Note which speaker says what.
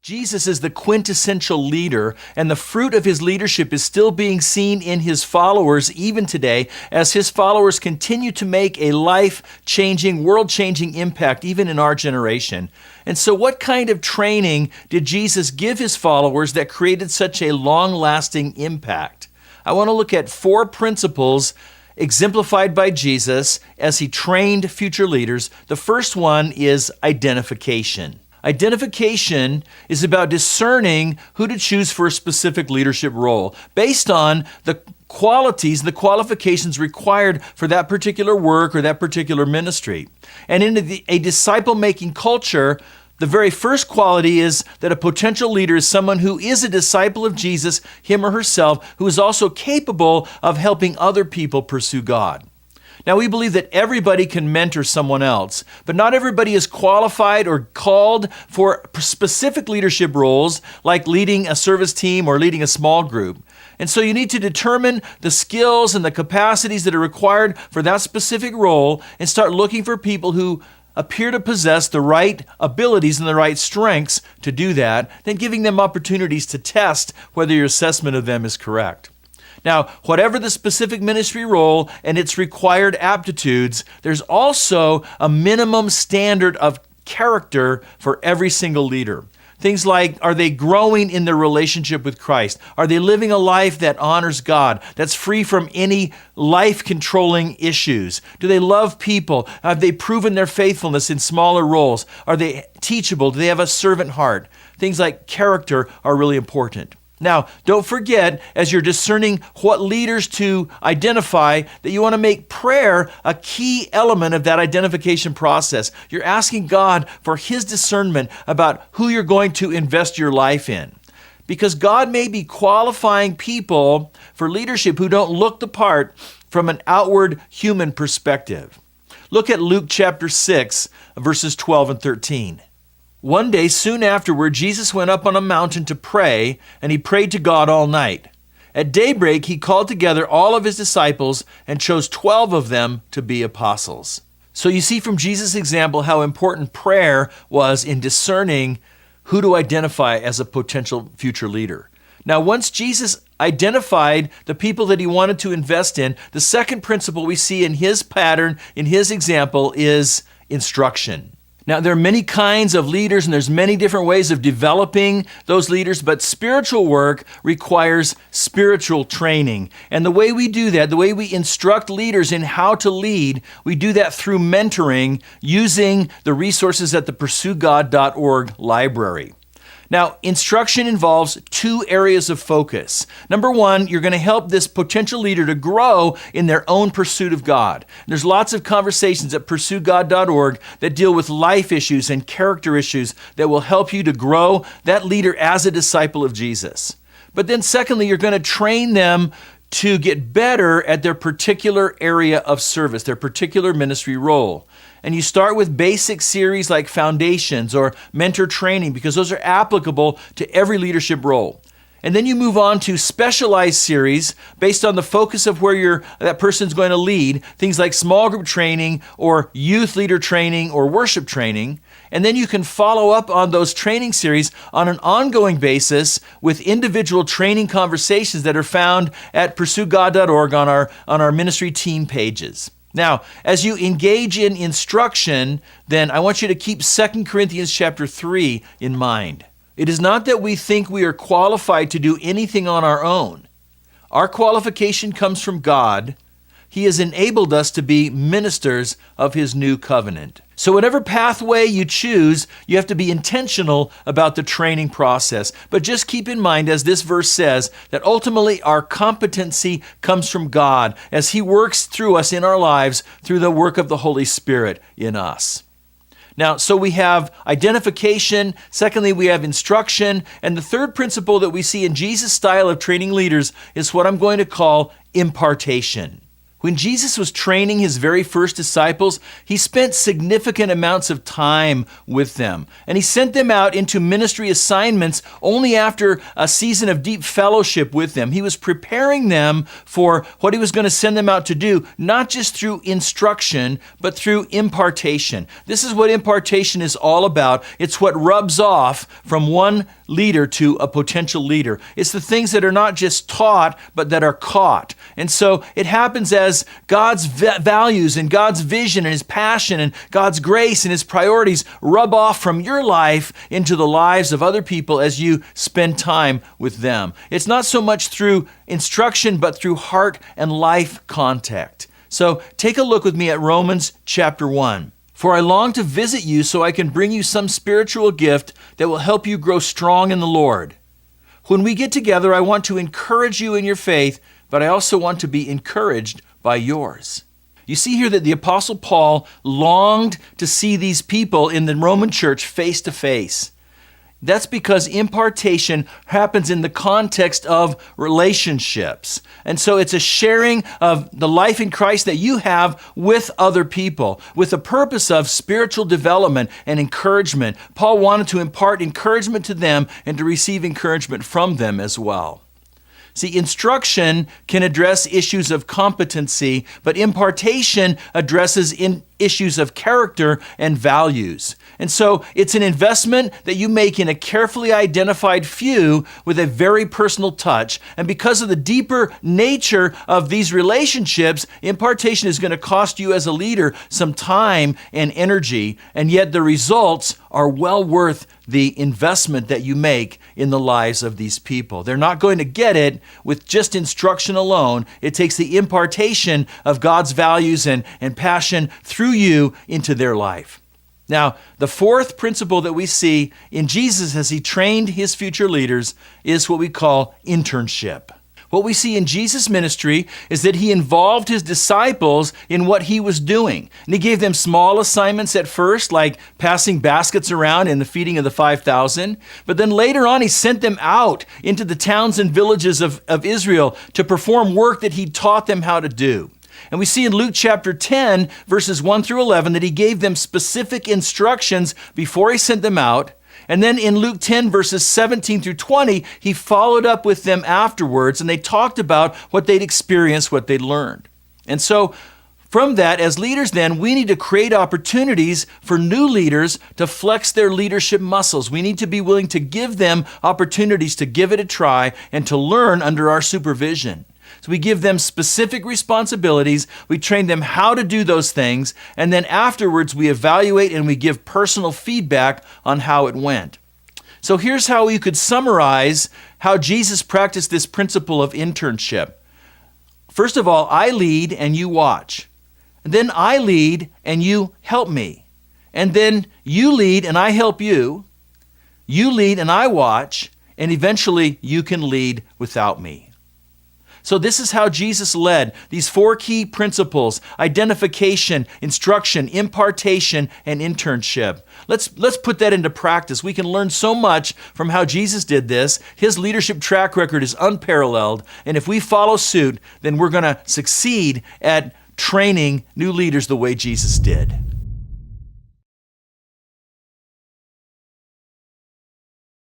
Speaker 1: Jesus is the quintessential leader, and the fruit of his leadership is still being seen in his followers even today, as his followers continue to make a life-changing, world-changing impact even in our generation. And so what kind of training did Jesus give his followers that created such a long-lasting impact? I want to look at 4 principles exemplified by Jesus as he trained future leaders. The first one is identification. Identification is about discerning who to choose for a specific leadership role based on the qualities, the qualifications required for that particular work or that particular ministry. And in a disciple-making culture, the very first quality is that a potential leader is someone who is a disciple of Jesus, him or herself, who is also capable of helping other people pursue God. Now, we believe that everybody can mentor someone else, but not everybody is qualified or called for specific leadership roles like leading a service team or leading a small group. And so you need to determine the skills and the capacities that are required for that specific role and start looking for people who appear to possess the right abilities and the right strengths to do that, then giving them opportunities to test whether your assessment of them is correct. Now, whatever the specific ministry role and its required aptitudes, there's also a minimum standard of character for every single leader. Things like, are they growing in their relationship with Christ? Are they living a life that honors God, that's free from any life-controlling issues? Do they love people? Have they proven their faithfulness in smaller roles? Are they teachable? Do they have a servant heart? Things like character are really important. Now, don't forget, as you're discerning what leaders to identify, that you want to make prayer a key element of that identification process. You're asking God for his discernment about who you're going to invest your life in. Because God may be qualifying people for leadership who don't look the part from an outward human perspective. Look at Luke chapter 6, verses 12 and 13. One day, soon afterward, Jesus went up on a mountain to pray, and he prayed to God all night. At daybreak, he called together all of his disciples and chose 12 of them to be apostles. So you see from Jesus' example how important prayer was in discerning who to identify as a potential future leader. Now, once Jesus identified the people that he wanted to invest in, the second principle we see in his pattern, in his example, is instruction. Now, there are many kinds of leaders, and there's many different ways of developing those leaders, but spiritual work requires spiritual training. And the way we do that, the way we instruct leaders in how to lead, we do that through mentoring using the resources at the PursueGod.org library. Now, instruction involves 2 areas of focus. Number 1, you're going to help this potential leader to grow in their own pursuit of God. There's lots of conversations at PursueGod.org that deal with life issues and character issues that will help you to grow that leader as a disciple of Jesus. But then secondly, you're going to train them to get better at their particular area of service, their particular ministry role. And you start with basic series like Foundations or Mentor Training because those are applicable to every leadership role. And then you move on to specialized series based on the focus of where that person's going to lead, things like small group training or youth leader training or worship training. And then you can follow up on those training series on an ongoing basis with individual training conversations that are found at PursueGod.org on our ministry team pages. Now, as you engage in instruction, then I want you to keep 2 Corinthians chapter 3 in mind. It is not that we think we are qualified to do anything on our own. Our qualification comes from God. He has enabled us to be ministers of his new covenant. So whatever pathway you choose, you have to be intentional about the training process. But just keep in mind, as this verse says, that ultimately our competency comes from God as he works through us in our lives through the work of the Holy Spirit in us. Now, so we have identification, secondly, we have instruction, and the third principle that we see in Jesus' style of training leaders is what I'm going to call impartation. When Jesus was training his very first disciples, he spent significant amounts of time with them. And he sent them out into ministry assignments only after a season of deep fellowship with them. He was preparing them for what he was going to send them out to do, not just through instruction, but through impartation. This is what impartation is all about. It's what rubs off from one leader to a potential leader. It's the things that are not just taught, but that are caught. And so it happens as God's values and God's vision and his passion and God's grace and his priorities rub off from your life into the lives of other people as you spend time with them. It's not so much through instruction, but through heart and life contact. So take a look with me at Romans chapter 1. For I long to visit you so I can bring you some spiritual gift that will help you grow strong in the Lord. When we get together, I want to encourage you in your faith, but I also want to be encouraged by yours. You see here that the Apostle Paul longed to see these people in the Roman church face to face. That's because impartation happens in the context of relationships. And so it's a sharing of the life in Christ that you have with other people, with the purpose of spiritual development and encouragement. Paul wanted to impart encouragement to them and to receive encouragement from them as well. See, instruction can address issues of competency, but impartation addresses issues of character and values. And so it's an investment that you make in a carefully identified few with a very personal touch. And because of the deeper nature of these relationships, impartation is going to cost you as a leader some time and energy, and yet the results are well worth the investment that you make in the lives of these people. They're not going to get it with just instruction alone. It takes the impartation of God's values and passion through you into their life. Now, the fourth principle that we see in Jesus as he trained his future leaders is what we call internship. What we see in Jesus' ministry is that he involved his disciples in what he was doing. And he gave them small assignments at first, like passing baskets around in the feeding of the 5,000. But then later on, he sent them out into the towns and villages of Israel to perform work that he taught them how to do. And we see in Luke chapter 10, verses 1 through 11, that he gave them specific instructions before he sent them out. And then in Luke 10, verses 17 through 20, he followed up with them afterwards, and they talked about what they'd experienced, what they'd learned. And so from that, as leaders then, we need to create opportunities for new leaders to flex their leadership muscles. We need to be willing to give them opportunities to give it a try and to learn under our supervision. So we give them specific responsibilities, we train them how to do those things, and then afterwards we evaluate and we give personal feedback on how it went. So here's how you could summarize how Jesus practiced this principle of internship. First of all, I lead and you watch. And then I lead and you help me. And then you lead and I help you. You lead and I watch. And eventually you can lead without me. So this is how Jesus led. These four key principles: identification, instruction, impartation, and internship. Let's put that into practice. We can learn so much from how Jesus did this. His leadership track record is unparalleled. And if we follow suit, then we're going to succeed at training new leaders the way Jesus did.